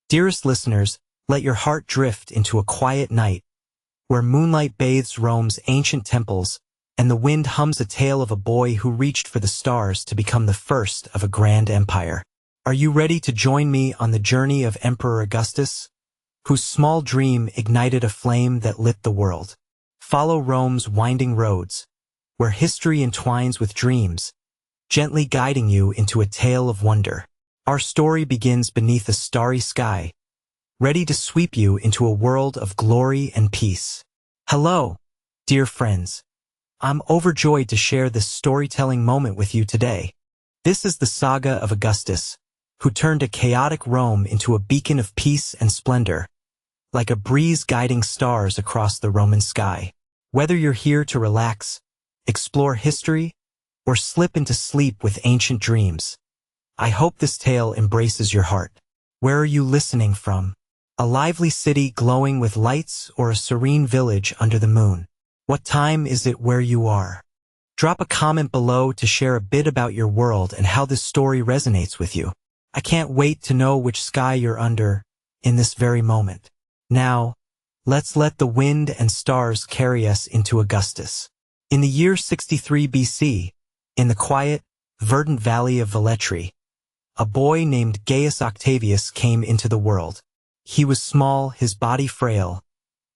Dearest listeners, let your heart drift into a quiet night, where moonlight bathes Rome's ancient temples, and the wind hums a tale of a boy who reached for the stars to become the first of a grand empire. Are you ready to join me on the journey of Emperor Augustus, whose small dream ignited a flame that lit the world? Follow Rome's winding roads, where history entwines with dreams, gently guiding you into a tale of wonder. Our story begins beneath a starry sky, ready to sweep you into a world of glory and peace. Hello, dear friends. I'm overjoyed to share this storytelling moment with you today. This is the saga of Augustus, who turned a chaotic Rome into a beacon of peace and splendor, like a breeze guiding stars across the Roman sky. Whether you're here to relax, explore history, or slip into sleep with ancient dreams, I hope this tale embraces your heart. Where are you listening from? A lively city glowing with lights or a serene village under the moon? What time is it where you are? Drop a comment below to share a bit about your world and how this story resonates with you. I can't wait to know which sky you're under in this very moment. Now, let's let the wind and stars carry us into Augustus. In the year 63 BC, in the quiet, verdant valley of Velletri, a boy named Gaius Octavius came into the world. He was small, his body frail,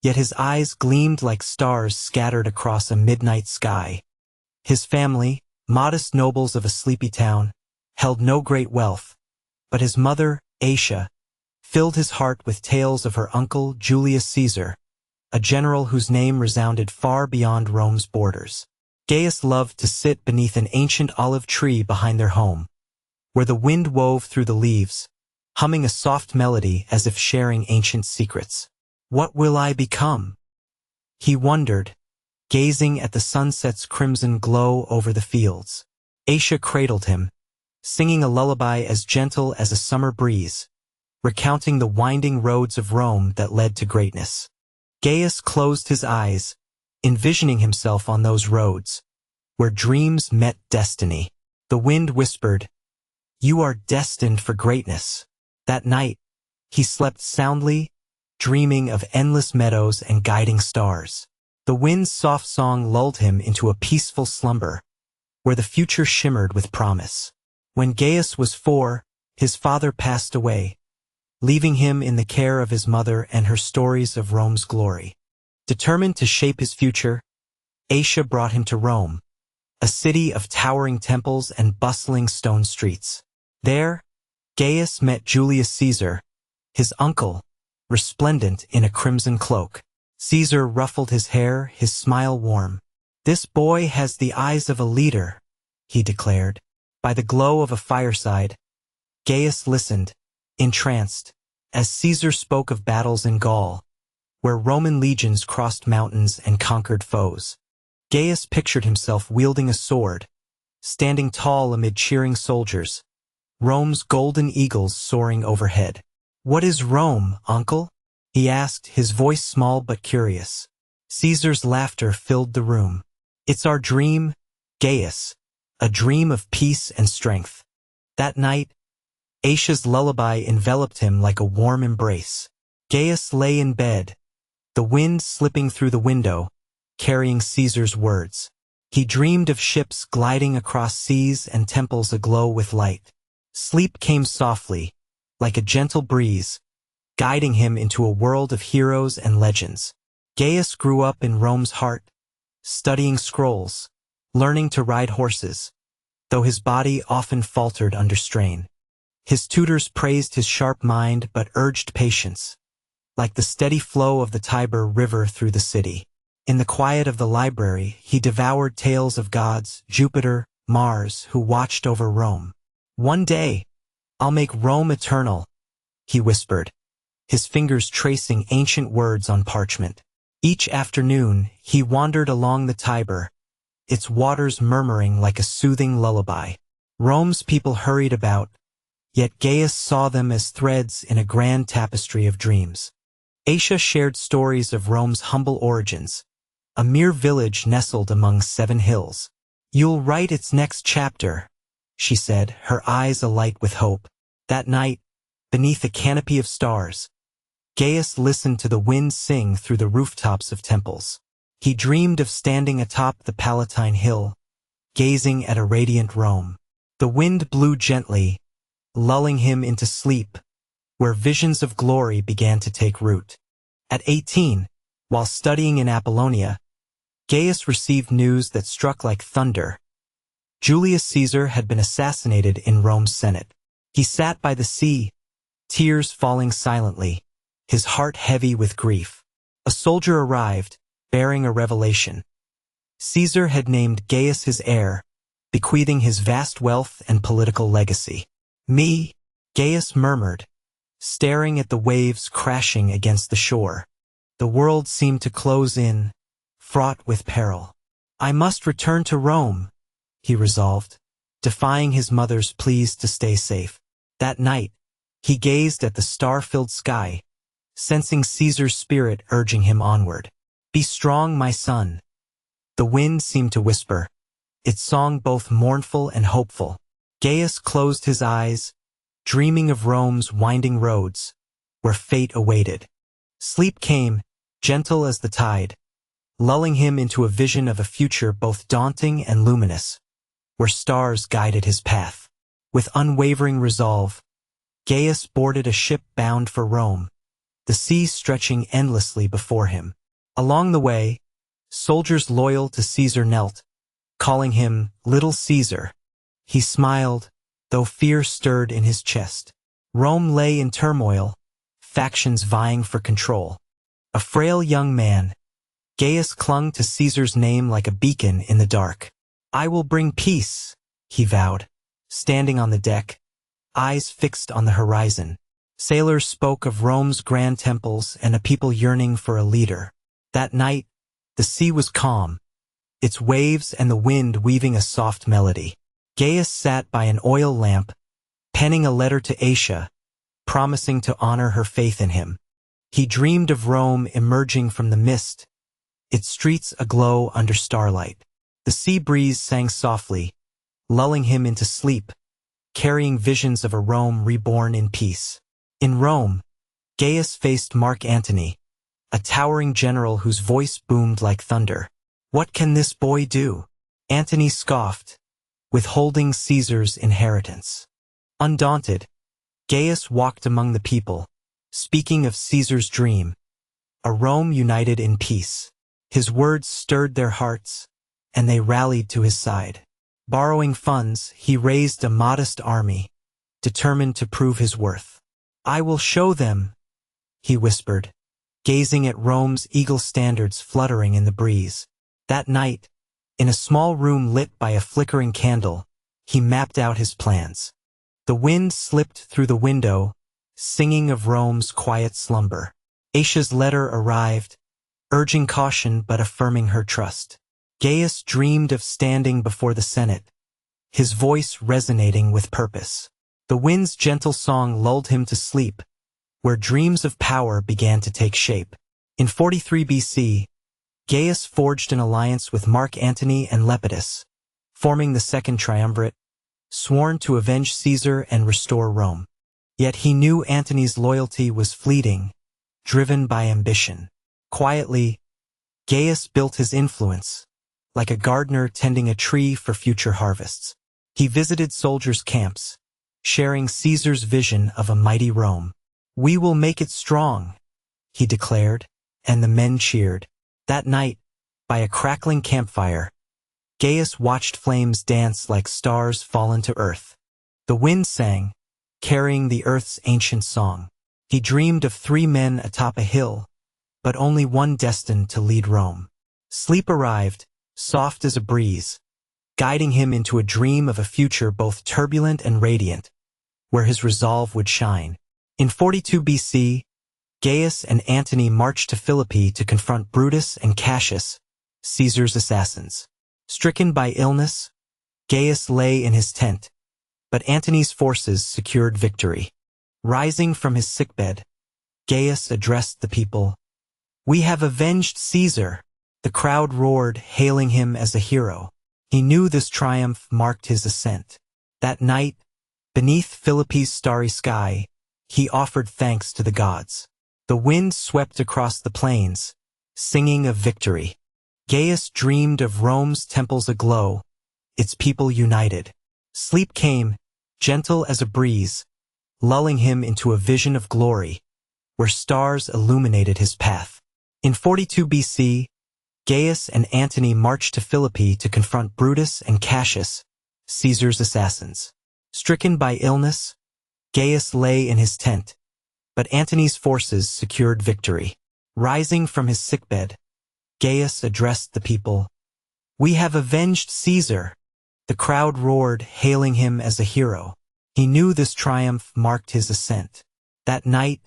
yet his eyes gleamed like stars scattered across a midnight sky. His family, modest nobles of a sleepy town, held no great wealth, but his mother, Asia, filled his heart with tales of her uncle Julius Caesar, a general whose name resounded far beyond Rome's borders. Gaius loved to sit beneath an ancient olive tree behind their home, where the wind wove through the leaves, humming a soft melody as if sharing ancient secrets. What will I become? He wondered, gazing at the sunset's crimson glow over the fields. Asia cradled him, singing a lullaby as gentle as a summer breeze, recounting the winding roads of Rome that led to greatness. Gaius closed his eyes, envisioning himself on those roads, where dreams met destiny. The wind whispered, "You are destined for greatness." That night, he slept soundly, dreaming of endless meadows and guiding stars. The wind's soft song lulled him into a peaceful slumber, where the future shimmered with promise. When Gaius was 4, his father passed away, leaving him in the care of his mother and her stories of Rome's glory. Determined to shape his future, Asia brought him to Rome, a city of towering temples and bustling stone streets. There, Gaius met Julius Caesar, his uncle, resplendent in a crimson cloak. Caesar ruffled his hair, his smile warm. "This boy has the eyes of a leader," he declared. By the glow of a fireside, Gaius listened, entranced, as Caesar spoke of battles in Gaul, where Roman legions crossed mountains and conquered foes. Gaius pictured himself wielding a sword, standing tall amid cheering soldiers, Rome's golden eagles soaring overhead. "What is Rome, uncle?" he asked, his voice small but curious. Caesar's laughter filled the room. "It's our dream, Gaius, a dream of peace and strength." That night, Asia's lullaby enveloped him like a warm embrace. Gaius lay in bed, the wind slipping through the window, carrying Caesar's words. He dreamed of ships gliding across seas and temples aglow with light. Sleep came softly, like a gentle breeze, guiding him into a world of heroes and legends. Gaius grew up in Rome's heart, studying scrolls, learning to ride horses, though his body often faltered under strain. His tutors praised his sharp mind but urged patience, like the steady flow of the Tiber River through the city. In the quiet of the library, he devoured tales of gods, Jupiter, Mars, who watched over Rome. "One day, I'll make Rome eternal," he whispered, his fingers tracing ancient words on parchment. Each afternoon, he wandered along the Tiber, its waters murmuring like a soothing lullaby. Rome's people hurried about, yet Gaius saw them as threads in a grand tapestry of dreams. Asia shared stories of Rome's humble origins, a mere village nestled among 7 hills. "You'll write its next chapter," she said, her eyes alight with hope. That night, beneath a canopy of stars, Gaius listened to the wind sing through the rooftops of temples. He dreamed of standing atop the Palatine Hill, gazing at a radiant Rome. The wind blew gently, lulling him into sleep, where visions of glory began to take root. At 18, while studying in Apollonia, Gaius received news that struck like thunder. Julius Caesar had been assassinated in Rome's Senate. He sat by the sea, tears falling silently, his heart heavy with grief. A soldier arrived, bearing a revelation. Caesar had named Gaius his heir, bequeathing his vast wealth and political legacy. "Me," Gaius murmured, staring at the waves crashing against the shore. The world seemed to close in, fraught with peril. "I must return to Rome," he resolved, defying his mother's pleas to stay safe. That night, he gazed at the star-filled sky, sensing Caesar's spirit urging him onward. "Be strong, my son." The wind seemed to whisper, its song both mournful and hopeful. Gaius closed his eyes, dreaming of Rome's winding roads, where fate awaited. Sleep came, gentle as the tide, lulling him into a vision of a future both daunting and luminous, where stars guided his path. With unwavering resolve, Gaius boarded a ship bound for Rome, the sea stretching endlessly before him. Along the way, soldiers loyal to Caesar knelt, calling him Little Caesar. He smiled, though fear stirred in his chest. Rome lay in turmoil, factions vying for control. A frail young man, Gaius clung to Caesar's name like a beacon in the dark. "I will bring peace," he vowed, standing on the deck, eyes fixed on the horizon. Sailors spoke of Rome's grand temples and a people yearning for a leader. That night, the sea was calm, its waves and the wind weaving a soft melody. Gaius sat by an oil lamp, penning a letter to Asia, promising to honor her faith in him. He dreamed of Rome emerging from the mist, its streets aglow under starlight. The sea breeze sang softly, lulling him into sleep, carrying visions of a Rome reborn in peace. In Rome, Gaius faced Mark Antony, a towering general whose voice boomed like thunder. "What can this boy do?" Antony scoffed, withholding Caesar's inheritance. Undaunted, Gaius walked among the people, speaking of Caesar's dream, a Rome united in peace. His words stirred their hearts, and they rallied to his side. Borrowing funds, he raised a modest army, determined to prove his worth. "I will show them," he whispered, gazing at Rome's eagle standards fluttering in the breeze. That night, in a small room lit by a flickering candle, he mapped out his plans. The wind slipped through the window, singing of Rome's quiet slumber. Asia's letter arrived, urging caution but affirming her trust. Gaius dreamed of standing before the Senate, his voice resonating with purpose. The wind's gentle song lulled him to sleep, where dreams of power began to take shape. In 43 BC, Gaius forged an alliance with Mark Antony and Lepidus, forming the Second Triumvirate, sworn to avenge Caesar and restore Rome. Yet he knew Antony's loyalty was fleeting, driven by ambition. Quietly, Gaius built his influence, like a gardener tending a tree for future harvests. He visited soldiers' camps, sharing Caesar's vision of a mighty Rome. "We will make it strong," he declared, and the men cheered. That night, by a crackling campfire, Gaius watched flames dance like stars fallen to earth. The wind sang, carrying the earth's ancient song. He dreamed of 3 men atop a hill, but only one destined to lead Rome. Sleep arrived, soft as a breeze, guiding him into a dream of a future both turbulent and radiant, where his resolve would shine. In 42 BC, Gaius and Antony marched to Philippi to confront Brutus and Cassius, Caesar's assassins. Stricken by illness, Gaius lay in his tent, but Antony's forces secured victory. Rising from his sickbed, Gaius addressed the people. "We have avenged Caesar." The crowd roared, hailing him as a hero. He knew this triumph marked his ascent. That night, beneath Philippi's starry sky, he offered thanks to the gods. The wind swept across the plains, singing of victory. Gaius dreamed of Rome's temples aglow, its people united. Sleep came, gentle as a breeze, lulling him into a vision of glory, where stars illuminated his path. In 42 BC, Gaius and Antony marched to Philippi to confront Brutus and Cassius, Caesar's assassins. Stricken by illness, Gaius lay in his tent, but Antony's forces secured victory. Rising from his sickbed, Gaius addressed the people. "We have avenged Caesar." The crowd roared, hailing him as a hero. He knew this triumph marked his ascent. That night,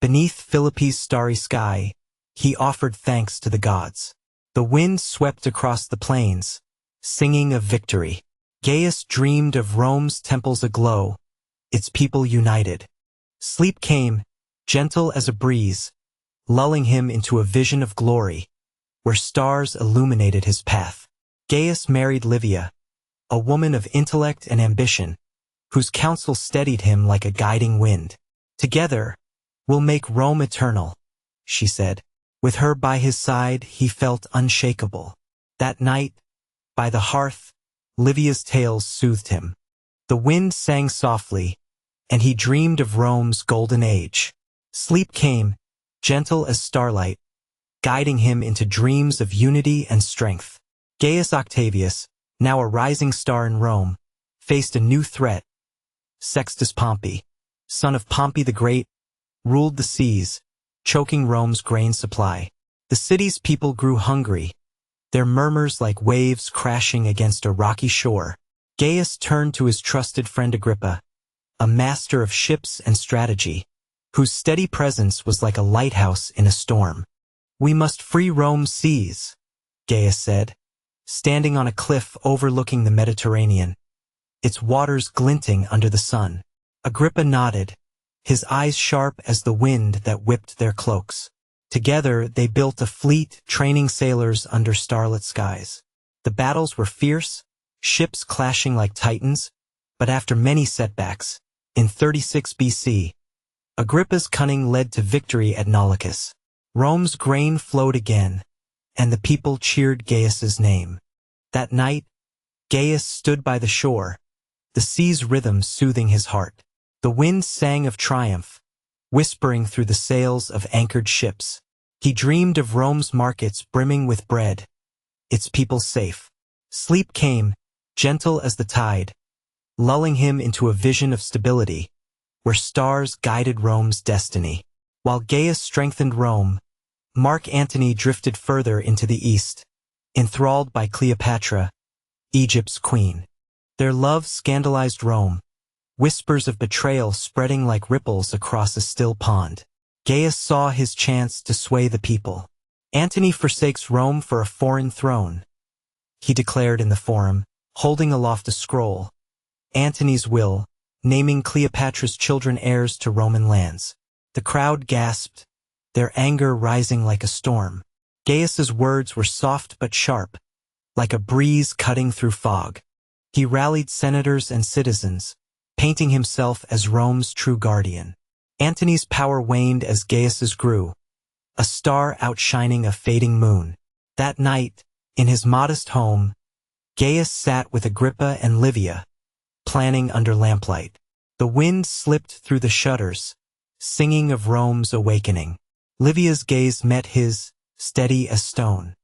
beneath Philippi's starry sky, he offered thanks to the gods. The wind swept across the plains, singing of victory. Gaius dreamed of Rome's temples aglow, its people united. Sleep came, gentle as a breeze, lulling him into a vision of glory, where stars illuminated his path. Gaius married Livia, a woman of intellect and ambition, whose counsel steadied him like a guiding wind. "Together, we'll make Rome eternal," she said. With her by his side, he felt unshakable. That night, by the hearth, Livia's tales soothed him. The wind sang softly, and he dreamed of Rome's golden age. Sleep came, gentle as starlight, guiding him into dreams of unity and strength. Gaius Octavius, now a rising star in Rome, faced a new threat. Sextus Pompey, son of Pompey the Great, ruled the seas, choking Rome's grain supply. The city's people grew hungry, their murmurs like waves crashing against a rocky shore. Gaius turned to his trusted friend Agrippa, a master of ships and strategy, whose steady presence was like a lighthouse in a storm. "We must free Rome's seas," Gaius said, standing on a cliff overlooking the Mediterranean, its waters glinting under the sun. Agrippa nodded, his eyes sharp as the wind that whipped their cloaks. Together they built a fleet, training sailors under starlit skies. The battles were fierce, ships clashing like titans, but after many setbacks, in 36 BC, Agrippa's cunning led to victory at Naulochus. Rome's grain flowed again, and the people cheered Gaius's name. That night, Gaius stood by the shore, the sea's rhythm soothing his heart. The wind sang of triumph, whispering through the sails of anchored ships. He dreamed of Rome's markets brimming with bread, its people safe. Sleep came, gentle as the tide, lulling him into a vision of stability, where stars guided Rome's destiny. While Gaius strengthened Rome, Mark Antony drifted further into the east, enthralled by Cleopatra, Egypt's queen. Their love scandalized Rome, whispers of betrayal spreading like ripples across a still pond. Gaius saw his chance to sway the people. "Antony forsakes Rome for a foreign throne," he declared in the forum, holding aloft a scroll. Antony's will, naming Cleopatra's children heirs to Roman lands. The crowd gasped, their anger rising like a storm. Gaius's words were soft but sharp, like a breeze cutting through fog. He rallied senators and citizens, painting himself as Rome's true guardian. Antony's power waned as Gaius's grew, a star outshining a fading moon. That night, in his modest home, Gaius sat with Agrippa and Livia, planning under lamplight. The wind slipped through the shutters, singing of Rome's awakening. Livia's gaze met his, steady as stone.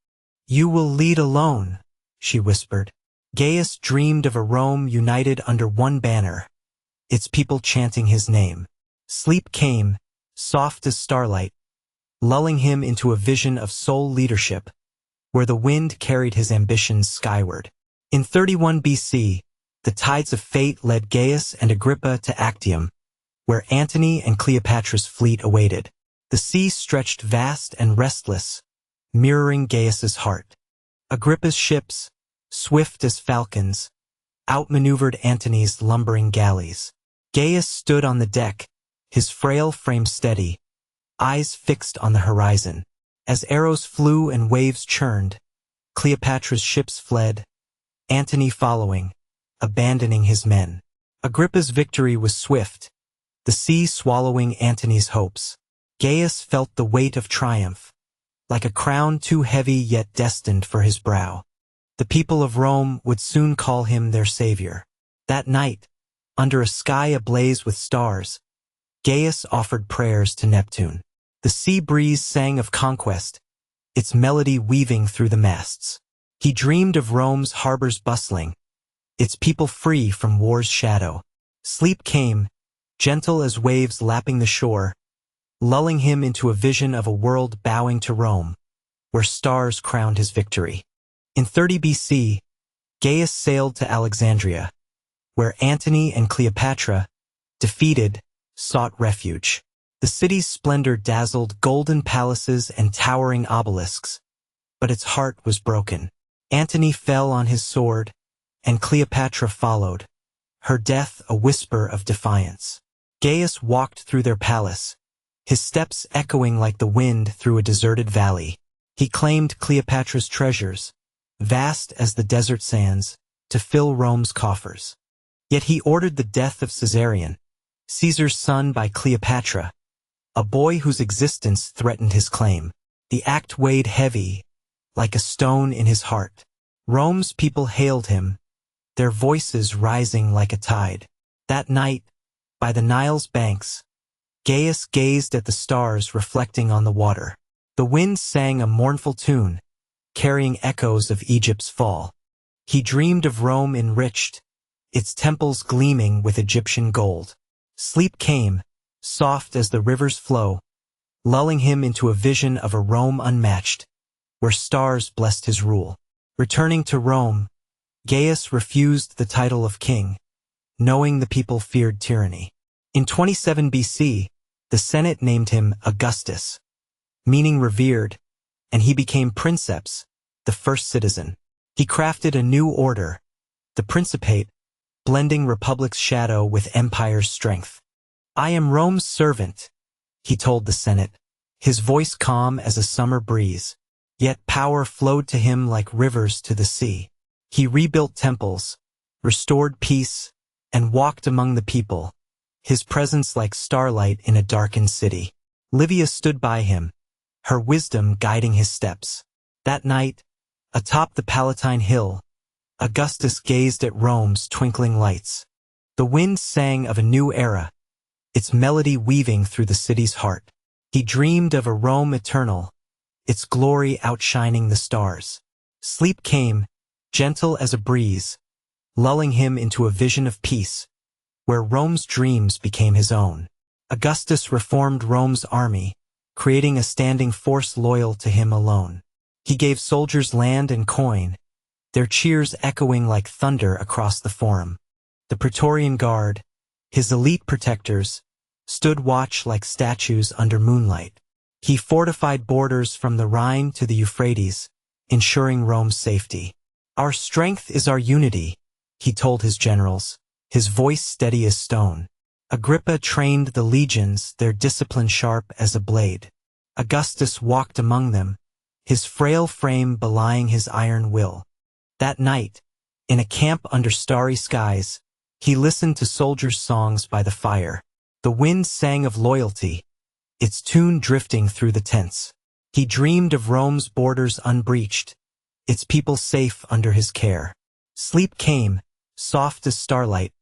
"You will lead alone," she whispered. Gaius dreamed of a Rome united under one banner, its people chanting his name. Sleep came, soft as starlight, lulling him into a vision of sole leadership, where the wind carried his ambitions skyward. In 31 BC, the tides of fate led Gaius and Agrippa to Actium, where Antony and Cleopatra's fleet awaited. The sea stretched vast and restless, mirroring Gaius's heart. Agrippa's ships, swift as falcons, outmaneuvered Antony's lumbering galleys. Gaius stood on the deck, his frail frame steady, eyes fixed on the horizon. As arrows flew and waves churned, Cleopatra's ships fled, Antony following, abandoning his men. Agrippa's victory was swift, the sea swallowing Antony's hopes. Gaius felt the weight of triumph, like a crown too heavy yet destined for his brow. The people of Rome would soon call him their savior. That night, under a sky ablaze with stars, Gaius offered prayers to Neptune. The sea breeze sang of conquest, its melody weaving through the masts. He dreamed of Rome's harbors bustling, its people free from war's shadow. Sleep came, gentle as waves lapping the shore, lulling him into a vision of a world bowing to Rome, where stars crowned his victory. In 30 BC, Gaius sailed to Alexandria, where Antony and Cleopatra, defeated, sought refuge. The city's splendor dazzled golden palaces and towering obelisks, but its heart was broken. Antony fell on his sword, and Cleopatra followed, her death a whisper of defiance. Gaius walked through their palace, his steps echoing like the wind through a deserted valley. He claimed Cleopatra's treasures, vast as the desert sands, to fill Rome's coffers. Yet he ordered the death of Caesarion, Caesar's son by Cleopatra, a boy whose existence threatened his claim. The act weighed heavy, like a stone in his heart. Rome's people hailed him, their voices rising like a tide. That night, by the Nile's banks, Gaius gazed at the stars reflecting on the water. The wind sang a mournful tune, carrying echoes of Egypt's fall. He dreamed of Rome enriched, its temples gleaming with Egyptian gold. Sleep came, soft as the river's flow, lulling him into a vision of a Rome unmatched, where stars blessed his rule. Returning to Rome, Gaius refused the title of king, knowing the people feared tyranny. In 27 BC, the Senate named him Augustus, meaning revered, and he became princeps, the first citizen. He crafted a new order, the Principate, blending republic's shadow with empire's strength. "I am Rome's servant," he told the Senate, his voice calm as a summer breeze. Yet power flowed to him like rivers to the sea. He rebuilt temples, restored peace, and walked among the people, his presence like starlight in a darkened city. Livia stood by him, her wisdom guiding his steps. That night, atop the Palatine Hill, Augustus gazed at Rome's twinkling lights. The wind sang of a new era, its melody weaving through the city's heart. He dreamed of a Rome eternal, its glory outshining the stars. Sleep came, gentle as a breeze, lulling him into a vision of peace, where Rome's dreams became his own. Augustus reformed Rome's army, creating a standing force loyal to him alone. He gave soldiers land and coin, their cheers echoing like thunder across the forum. The Praetorian Guard, his elite protectors, stood watch like statues under moonlight. He fortified borders from the Rhine to the Euphrates, ensuring Rome's safety. "Our strength is our unity," he told his generals, his voice steady as stone. Agrippa trained the legions, their discipline sharp as a blade. Augustus walked among them, his frail frame belying his iron will. That night, in a camp under starry skies, he listened to soldiers' songs by the fire. The wind sang of loyalty, its tune drifting through the tents. He dreamed of Rome's borders unbreached, its people safe under his care. Sleep came, soft as starlight,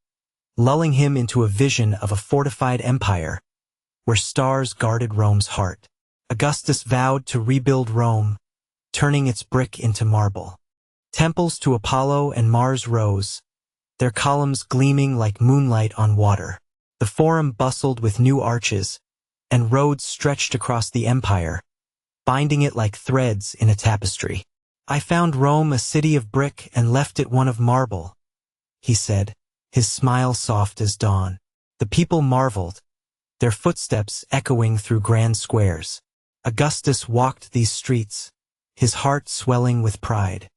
lulling him into a vision of a fortified empire, where stars guarded Rome's heart. Augustus vowed to rebuild Rome, turning its brick into marble. Temples to Apollo and Mars rose, their columns gleaming like moonlight on water. The forum bustled with new arches, and roads stretched across the empire, binding it like threads in a tapestry. "I found Rome a city of brick and left it one of marble," he said, his smile soft as dawn. The people marveled, their footsteps echoing through grand squares. Augustus walked these streets, his heart swelling with pride.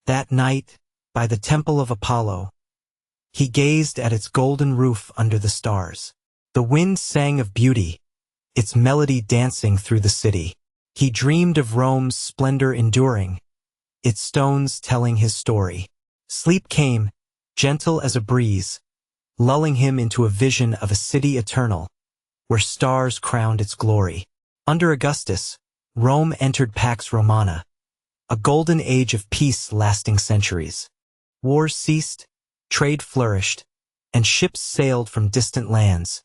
That night, by the Temple of Apollo, he gazed at its golden roof under the stars. The wind sang of beauty, its melody dancing through the city. He dreamed of Rome's splendor enduring, its stones telling his story. Sleep came, gentle as a breeze, lulling him into a vision of a city eternal, where stars crowned its glory. Under Augustus, Rome entered Pax Romana, a golden age of peace lasting centuries. Wars ceased, trade flourished, and ships sailed from distant lands,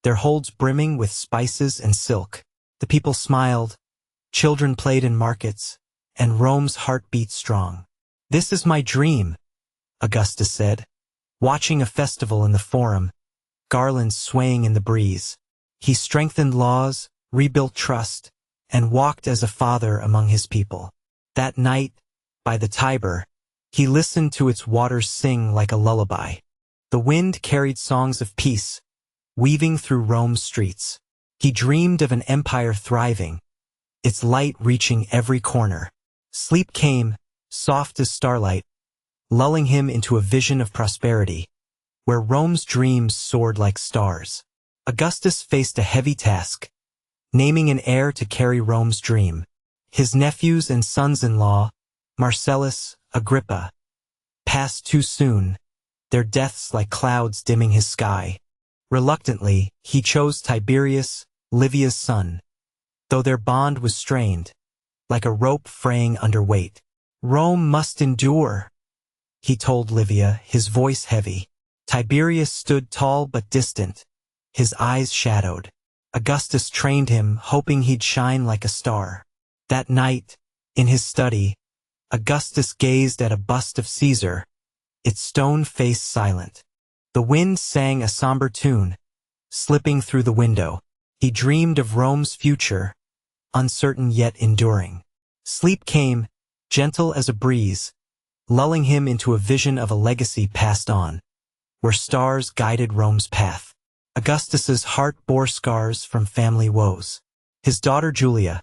their holds brimming with spices and silk. The people smiled, children played in markets, and Rome's heart beat strong. "This is my dream," Augustus said, watching a festival in the Forum, garlands swaying in the breeze. He strengthened laws, rebuilt trust, and walked as a father among his people. That night, by the Tiber, he listened to its waters sing like a lullaby. The wind carried songs of peace, weaving through Rome's streets. He dreamed of an empire thriving, its light reaching every corner. Sleep came, soft as starlight, lulling him into a vision of prosperity, where Rome's dreams soared like stars. Augustus faced a heavy task, naming an heir to carry Rome's dream. His nephews and sons-in-law, Marcellus, Agrippa, passed too soon, their deaths like clouds dimming his sky. Reluctantly, he chose Tiberius, Livia's son, though their bond was strained, like a rope fraying under weight. "Rome must endure," he told Livia, his voice heavy. Tiberius stood tall but distant, his eyes shadowed. Augustus trained him, hoping he'd shine like a star. That night, in his study, Augustus gazed at a bust of Caesar, its stone face silent. The wind sang a somber tune, slipping through the window. He dreamed of Rome's future, uncertain yet enduring. Sleep came, gentle as a breeze, lulling him into a vision of a legacy passed on, where stars guided Rome's path. Augustus's heart bore scars from family woes. His daughter Julia,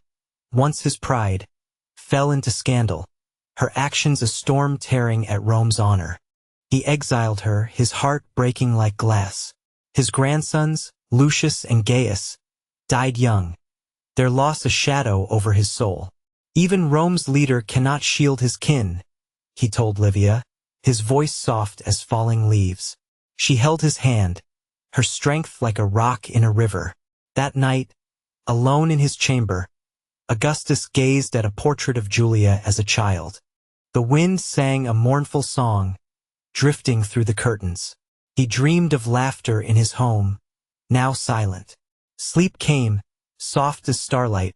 once his pride, fell into scandal, her actions a storm tearing at Rome's honor. He exiled her, his heart breaking like glass. His grandsons, Lucius and Gaius, died young, their loss a shadow over his soul. "Even Rome's leader cannot shield his kin," he told Livia, his voice soft as falling leaves. She held his hand, her strength like a rock in a river. That night, alone in his chamber, Augustus gazed at a portrait of Julia as a child. The wind sang a mournful song, drifting through the curtains. He dreamed of laughter in his home, now silent. Sleep came, soft as starlight,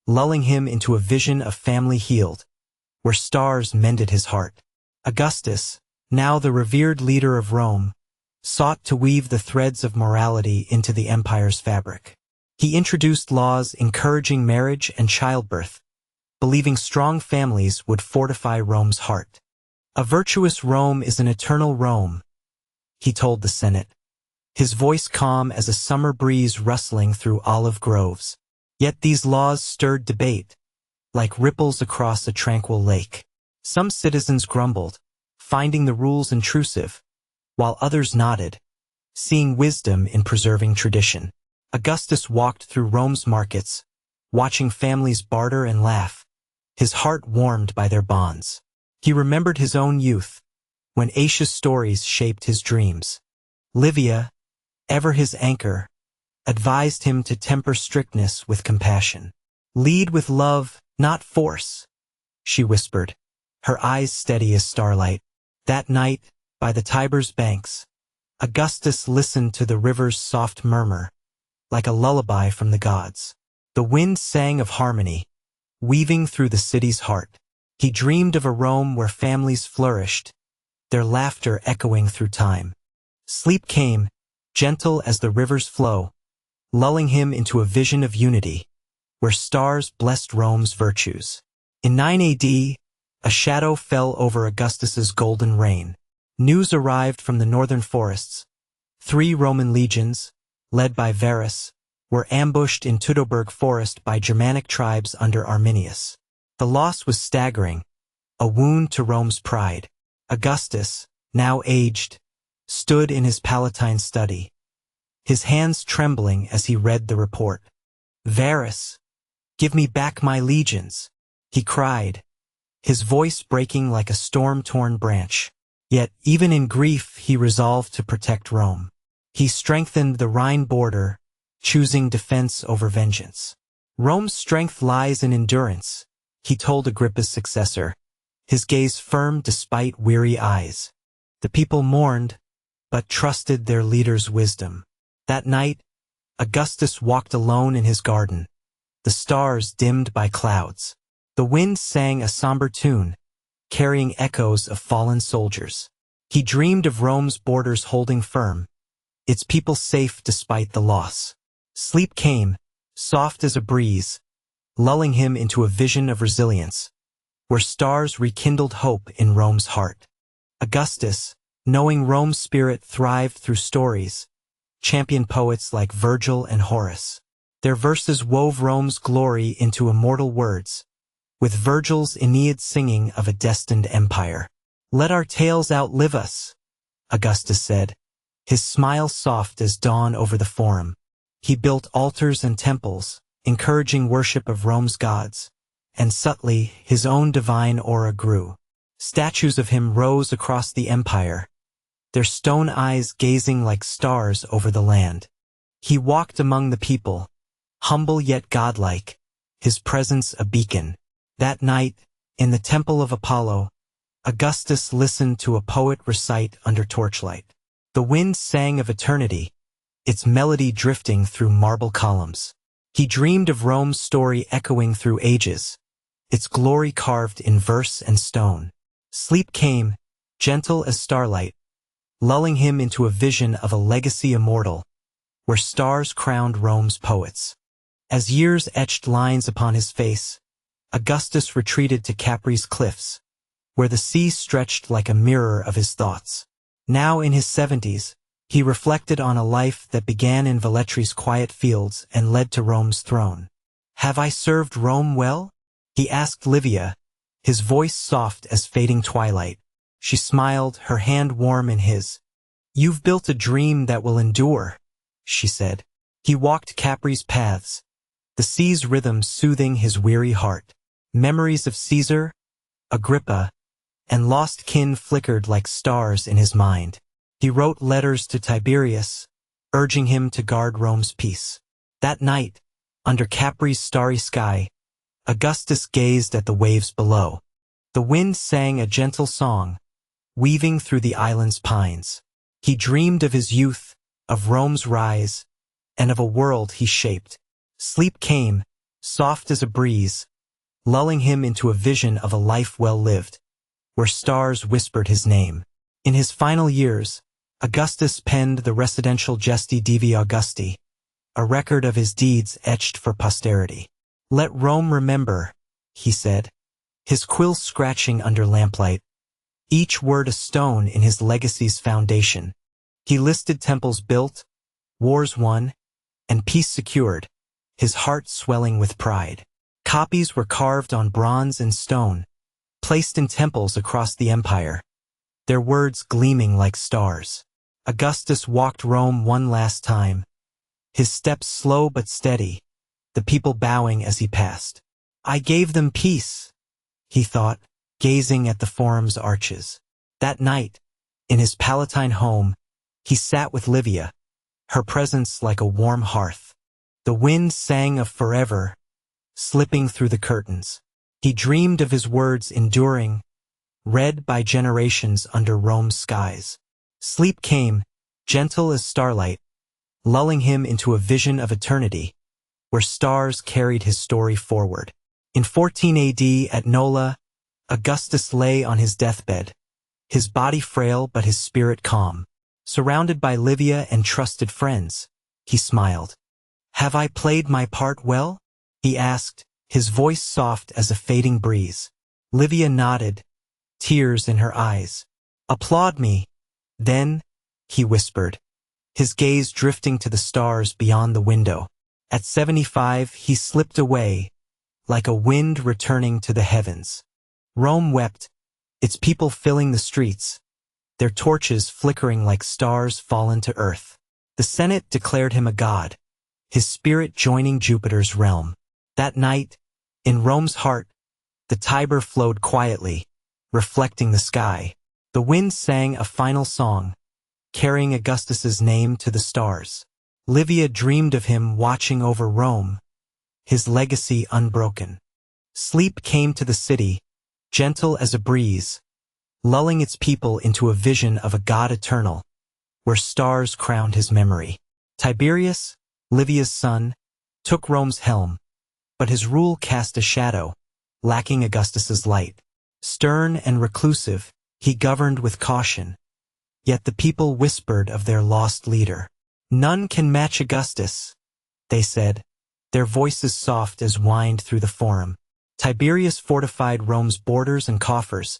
lulling him into a vision of family healed, where stars mended his heart. Augustus, now the revered leader of Rome, sought to weave the threads of morality into the empire's fabric. He introduced laws encouraging marriage and childbirth, believing strong families would fortify Rome's heart. "A virtuous Rome is an eternal Rome," he told the Senate, his voice calm as a summer breeze rustling through olive groves. Yet these laws stirred debate, like ripples across a tranquil lake. Some citizens grumbled, finding the rules intrusive, while others nodded, seeing wisdom in preserving tradition. Augustus walked through Rome's markets, watching families barter and laugh, his heart warmed by their bonds. He remembered his own youth, when Aetius' stories shaped his dreams. Livia, ever his anchor, advised him to temper strictness with compassion. "Lead with love, not force," she whispered, her eyes steady as starlight. That night, by the Tiber's banks, Augustus listened to the river's soft murmur, like a lullaby from the gods. The wind sang of harmony, weaving through the city's heart. He dreamed of a Rome where families flourished, their laughter echoing through time. Sleep came, gentle as the river's flow, lulling him into a vision of unity, where stars blessed Rome's virtues. In 9 AD, a shadow fell over Augustus's golden reign. News arrived from the northern forests. 3 Roman legions, led by Varus, were ambushed in Teutoburg forest by Germanic tribes under Arminius. The loss was staggering, a wound to Rome's pride. Augustus, now aged, stood in his Palatine study, his hands trembling as he read the report. "Varus, give me back my legions," he cried, his voice breaking like a storm-torn branch. Yet, even in grief, he resolved to protect Rome. He strengthened the Rhine border, choosing defense over vengeance. Rome's strength lies in endurance, he told Agrippa's successor, his gaze firm despite weary eyes. The people mourned, but trusted their leader's wisdom. That night, Augustus walked alone in his garden, the stars dimmed by clouds. The wind sang a somber tune, carrying echoes of fallen soldiers. He dreamed of Rome's borders holding firm, its people safe despite the loss. Sleep came, soft as a breeze, lulling him into a vision of resilience, where stars rekindled hope in Rome's heart. Augustus, knowing Rome's spirit thrived through stories, championed poets like Virgil and Horace. Their verses wove Rome's glory into immortal words, with Virgil's Aeneid singing of a destined empire. "Let our tales outlive us," Augustus said, his smile soft as dawn over the forum. He built altars and temples, encouraging worship of Rome's gods, and subtly his own divine aura grew. Statues of him rose across the empire, their stone eyes gazing like stars over the land. He walked among the people, humble yet godlike, his presence a beacon. That night, in the temple of Apollo, Augustus listened to a poet recite under torchlight. The wind sang of eternity, its melody drifting through marble columns. He dreamed of Rome's story echoing through ages, its glory carved in verse and stone. Sleep came, gentle as starlight, lulling him into a vision of a legacy immortal, where stars crowned Rome's poets. As years etched lines upon his face, Augustus retreated to Capri's cliffs, where the sea stretched like a mirror of his thoughts. Now in his 70s, he reflected on a life that began in Velletri's quiet fields and led to Rome's throne. "Have I served Rome well?" he asked Livia, his voice soft as fading twilight. She smiled, her hand warm in his. "You've built a dream that will endure," she said. He walked Capri's paths, the sea's rhythm soothing his weary heart. Memories of Caesar, Agrippa, and lost kin flickered like stars in his mind. He wrote letters to Tiberius, urging him to guard Rome's peace. That night, under Capri's starry sky, Augustus gazed at the waves below. The wind sang a gentle song, weaving through the island's pines. He dreamed of his youth, of Rome's rise, and of a world he shaped. Sleep came, soft as a breeze, lulling him into a vision of a life well lived, where stars whispered his name. In his final years, Augustus penned the residential Gesti Divi Augusti, a record of his deeds etched for posterity. "Let Rome remember," he said, his quill scratching under lamplight, each word a stone in his legacy's foundation. He listed temples built, wars won, and peace secured, his heart swelling with pride. Copies were carved on bronze and stone, placed in temples across the empire, their words gleaming like stars. Augustus walked Rome one last time, his steps slow but steady, the people bowing as he passed. "I gave them peace," he thought, gazing at the forum's arches. That night, in his Palatine home, he sat with Livia, her presence like a warm hearth. The wind sang of forever, slipping through the curtains. He dreamed of his words enduring, read by generations under Rome's skies. Sleep came, gentle as starlight, lulling him into a vision of eternity, where stars carried his story forward. In 14 AD at Nola, Augustus lay on his deathbed, his body frail but his spirit calm. Surrounded by Livia and trusted friends, he smiled. "Have I played my part well?" he asked, his voice soft as a fading breeze. Livia nodded, tears in her eyes. "Applaud me, then," he whispered, his gaze drifting to the stars beyond the window. At 75, he slipped away, like a wind returning to the heavens. Rome wept, its people filling the streets, their torches flickering like stars fallen to earth. The Senate declared him a god, his spirit joining Jupiter's realm. That night, in Rome's heart, the Tiber flowed quietly, reflecting the sky. The wind sang a final song, carrying Augustus's name to the stars. Livia dreamed of him watching over Rome, his legacy unbroken. Sleep came to the city, gentle as a breeze, lulling its people into a vision of a god eternal, where stars crowned his memory. Tiberius, Livia's son, took Rome's helm, but his rule cast a shadow, lacking Augustus's light. Stern and reclusive, he governed with caution, yet the people whispered of their lost leader. "None can match Augustus," they said, their voices soft as wind through the forum. Tiberius fortified Rome's borders and coffers,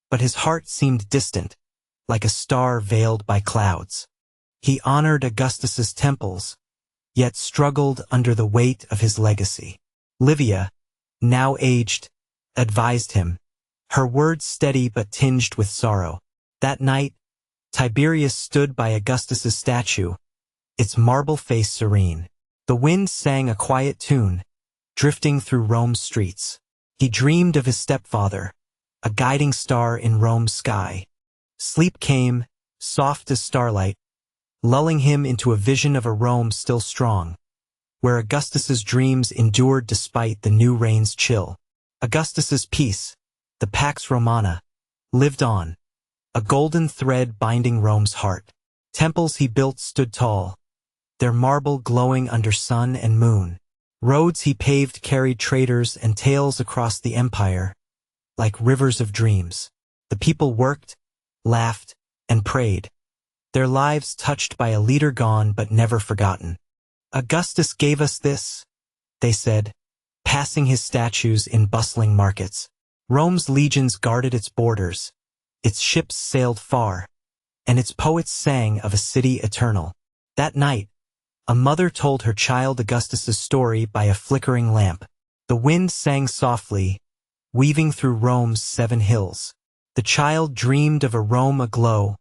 but his heart seemed distant, like a star veiled by clouds. He honored Augustus's temples, yet struggled under the weight of his legacy. Livia, now aged, advised him, her words steady but tinged with sorrow. That night, Tiberius stood by Augustus's statue, its marble face serene. The wind sang a quiet tune, drifting through Rome's streets. He dreamed of his stepfather, a guiding star in Rome's sky. Sleep came, soft as starlight, lulling him into a vision of a Rome still strong, where Augustus's dreams endured despite the new reign's chill. Augustus's peace, the Pax Romana, lived on, a golden thread binding Rome's heart. Temples he built stood tall, their marble glowing under sun and moon. Roads he paved carried traders and tales across the empire, like rivers of dreams. The people worked, laughed, and prayed, their lives touched by a leader gone but never forgotten. "Augustus gave us this," they said, passing his statues in bustling markets. Rome's legions guarded its borders, its ships sailed far, and its poets sang of a city eternal. That night, a mother told her child Augustus's story by a flickering lamp. The wind sang softly, weaving through Rome's 7 hills. The child dreamed of a Rome aglow,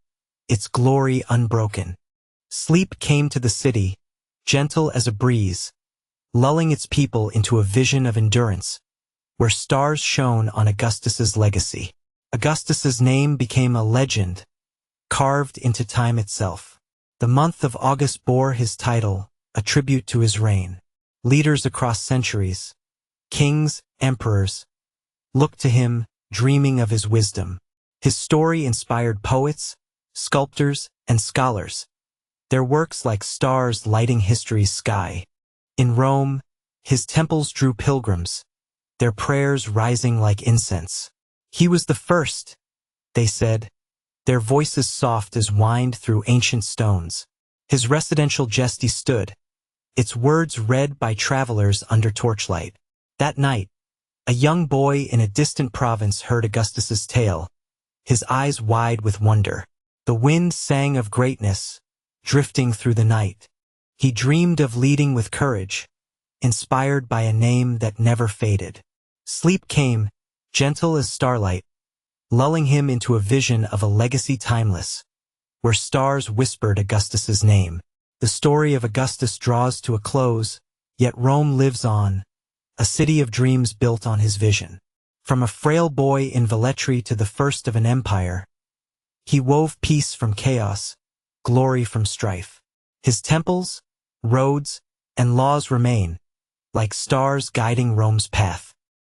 its glory unbroken. Sleep came to the city, gentle as a breeze, lulling its people into a vision of endurance, where stars shone on Augustus's legacy. Augustus's name became a legend, carved into time itself. The month of August bore his title, a tribute to his reign. Leaders across centuries, kings, emperors, looked to him, dreaming of his wisdom. His story inspired poets, sculptors, and scholars, their works like stars lighting history's sky. In Rome, his temples drew pilgrims, their prayers rising like incense. He was the first, they said, their voices soft as wind through ancient stones. His residential gesti stood, its words read by travelers under torchlight. That night, a young boy in a distant province heard Augustus's tale, his eyes wide with wonder. The wind sang of greatness, drifting through the night. He dreamed of leading with courage, inspired by a name that never faded. Sleep came, gentle as starlight, lulling him into a vision of a legacy timeless, where stars whispered Augustus's name. The story of Augustus draws to a close, yet Rome lives on, a city of dreams built on his vision. From a frail boy in Velletri to the first of an empire, he wove peace from chaos, glory from strife. His temples, roads, and laws remain, like stars guiding Rome's path.